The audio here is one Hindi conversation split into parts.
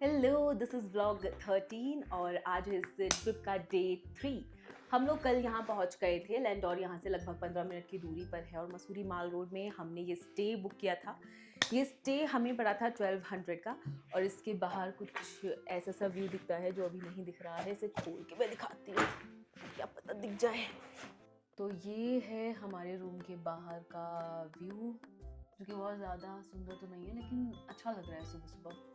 हेलो, दिस इज़ व्लॉग 13 और आज है इस ट्रिप का डे 3। हम लोग कल यहाँ पहुँच गए थे। लैंडोर यहाँ से लगभग 15 मिनट की दूरी पर है और मसूरी माल रोड में हमने ये स्टे बुक किया था। ये स्टे हमें पड़ा था 1200 का और इसके बाहर कुछ ऐसा सा व्यू दिखता है जो अभी नहीं दिख रहा है। इसे खोल के मैं दिखाती हूँ, क्या पता दिख जाए। तो ये है हमारे रूम के बाहर का व्यू, जो कि बहुत ज़्यादा सुंदर तो नहीं है लेकिन अच्छा लग रहा है सुबह सुबह।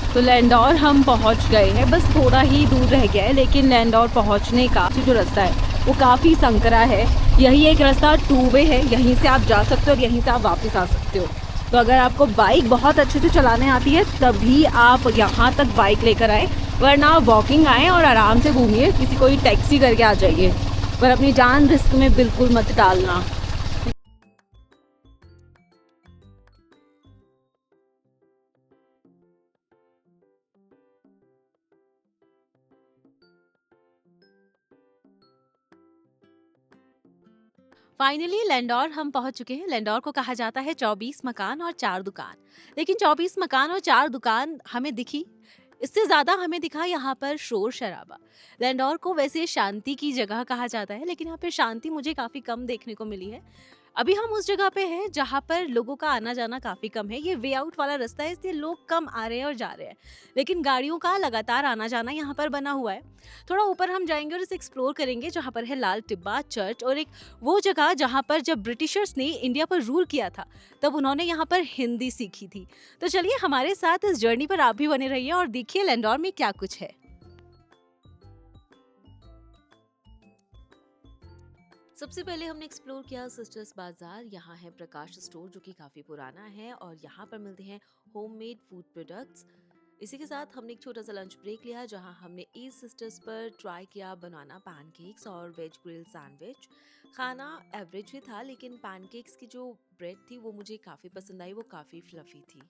तो लैंडोर हम पहुंच गए हैं, बस थोड़ा ही दूर रह गया है, लेकिन लैंडोर पहुंचने का जो रास्ता है वो काफ़ी संकरा है। यही एक रास्ता 2 वे है, यहीं से आप जा सकते हो और यहीं से आप वापस आ सकते हो। तो अगर आपको बाइक बहुत अच्छे से चलाने आती है तभी आप यहाँ तक बाइक लेकर आए, वरना वॉकिंग आए और आराम से घूमिए, किसी कोई टैक्सी करके आ जाइए, पर अपनी जान रिस्क में बिल्कुल मत डालना। फाइनली लैंडोर हम पहुंच चुके हैं। लैंडोर को कहा जाता है 24 मकान और 4 दुकान, लेकिन 24 मकान और 4 दुकान हमें दिखी, इससे ज्यादा हमें दिखा यहाँ पर शोर शराबा। लैंडोर को वैसे शांति की जगह कहा जाता है, लेकिन यहाँ पे शांति मुझे काफी कम देखने को मिली है। अभी हम उस जगह पे हैं जहाँ पर लोगों का आना जाना काफी कम है। ये वे आउट वाला रास्ता है, इसलिए लोग कम आ रहे हैं और जा रहे हैं, लेकिन गाड़ियों का लगातार आना जाना यहाँ पर बना हुआ है। थोड़ा ऊपर हम जाएंगे और इसे एक्सप्लोर करेंगे, जहाँ पर है लाल टिब्बा चर्च और एक वो जगह जहाँ पर जब ब्रिटिशर्स ने इंडिया पर रूल किया था तब उन्होंने यहाँ पर हिंदी सीखी थी। तो चलिए हमारे साथ इस जर्नी पर आप भी बने रहिए और देखिए लैंडोर में क्या कुछ है। सबसे पहले हमने एक्सप्लोर किया सिस्टर्स बाजार। यहाँ है प्रकाश स्टोर जो कि काफ़ी पुराना है और यहाँ पर मिलते हैं होममेड फूड प्रोडक्ट्स। इसी के साथ हमने एक छोटा सा लंच ब्रेक लिया, जहाँ हमने ईज सिस्टर्स पर ट्राई किया बनाना पैनकेक्स और वेज ग्रिल सैंडविच। खाना एवरेज ही था, लेकिन पैनकेक्स की जो ब्रेड थी वो मुझे काफ़ी पसंद आई, वो काफ़ी फ्लफ़ी थी।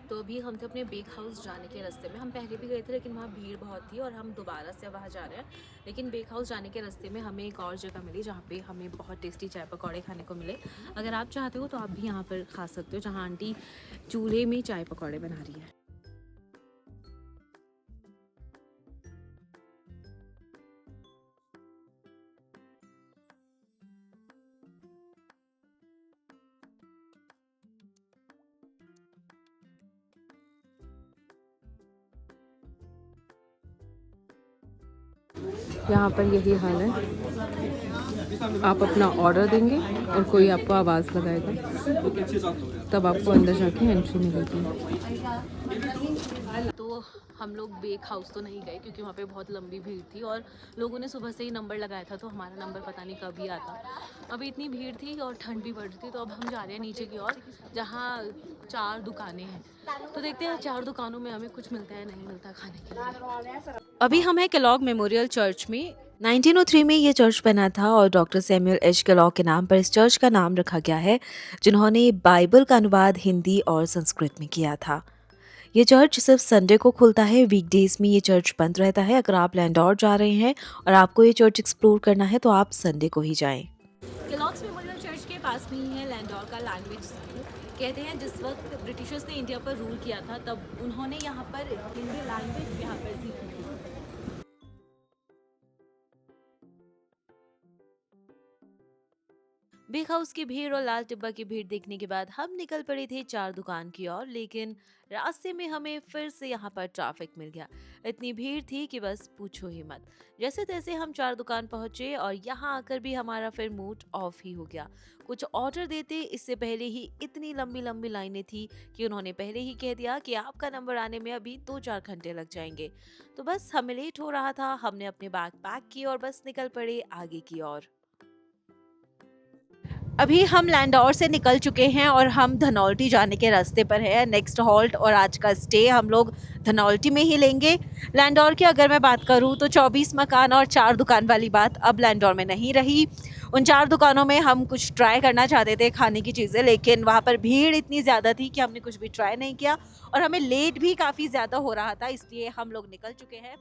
तो अभी हम थे अपने बेक हाउस जाने के रास्ते में। हम पहले भी गए थे लेकिन वहाँ भीड़ बहुत थी और हम दोबारा से वहाँ जा रहे हैं। लेकिन बेक हाउस जाने के रास्ते में हमें एक और जगह मिली जहाँ पे हमें बहुत टेस्टी चाय पकौड़े खाने को मिले। अगर आप चाहते हो तो आप भी यहाँ पर खा सकते हो, जहाँ आंटी चूल्हे में चाय पकौड़े बना रही है। यहाँ पर यही हाल है, आप अपना ऑर्डर देंगे और कोई आपको आवाज़ लगाएगा, तब आपको अंदर जाके एंट्री मिलेगी। तो हम लोग बेक हाउस तो नहीं गए क्योंकि वहाँ पे बहुत लंबी भीड़ थी और लोगों ने सुबह से ही नंबर लगाया था, तो हमारा नंबर पता नहीं कब ही आता। अभी इतनी भीड़ थी और ठंड भी पड़ रही थी, तो अब हम जा रहे हैं नीचे की ओर जहाँ 4 दुकानें हैं। तो देखते हैं 4 दुकानों में हमें कुछ मिलता है नहीं मिलता खाने के लिए। अभी हम हैं केलॉग मेमोरियल चर्च में। 1903 में ये चर्च बना था और डॉक्टर सैमुअल एच केलॉग के नाम पर इस चर्च का नाम रखा गया है, जिन्होंने बाइबल का अनुवाद हिंदी और संस्कृत में किया था। ये चर्च सिर्फ संडे को खुलता है, वीकडेज में ये चर्च बंद रहता है। अगर आप लैंडोर जा रहे हैं और आपको ये चर्च एक्सप्लोर करना है तो आप संडे को ही जाएं। केलॉग्स मेमोरियल चर्च के पास में ही है लैंडोर का लैंग्वेज स्कूल। कहते हैं जिस वक्त ब्रिटिशर्स ने इंडिया पर रूल किया था तब उन्होंने यहाँ पर हिंदी लैंग्वेज यहाँ पर सीखी। बेक हाउस की भीड़ और लाल टिब्बा की भीड़ देखने के बाद हम निकल पड़े थे 4 दुकान की ओर, लेकिन रास्ते में हमें फिर से यहाँ पर ट्रैफिक मिल गया। इतनी भीड़ थी कि बस पूछो ही मत। जैसे तैसे हम 4 दुकान पहुंचे और यहाँ आकर भी हमारा फिर मूड ऑफ ही हो गया। कुछ ऑर्डर देते इससे पहले ही इतनी लंबी लंबी लाइनें थी कि उन्होंने पहले ही कह दिया कि आपका नंबर आने में अभी 2-4 घंटे लग जाएंगे। तो बस हमें लेट हो रहा था, हमने अपने बैग पैक किए और बस निकल पड़े आगे की ओर। अभी हम लैंडोर से निकल चुके हैं और हम धनौल्टी जाने के रास्ते पर है। नेक्स्ट हॉल्ट और आज का स्टे हम लोग धनौल्टी में ही लेंगे। लैंडोर की अगर मैं बात करूं तो 24 मकान और 4 दुकान वाली बात अब लैंडोर में नहीं रही। उन 4 दुकानों में हम कुछ ट्राई करना चाहते थे खाने की चीज़ें, लेकिन वहाँ पर भीड़ इतनी ज़्यादा थी कि हमने कुछ भी ट्राई नहीं किया और हमें लेट भी काफ़ी ज़्यादा हो रहा था, इसलिए हम लोग निकल चुके हैं।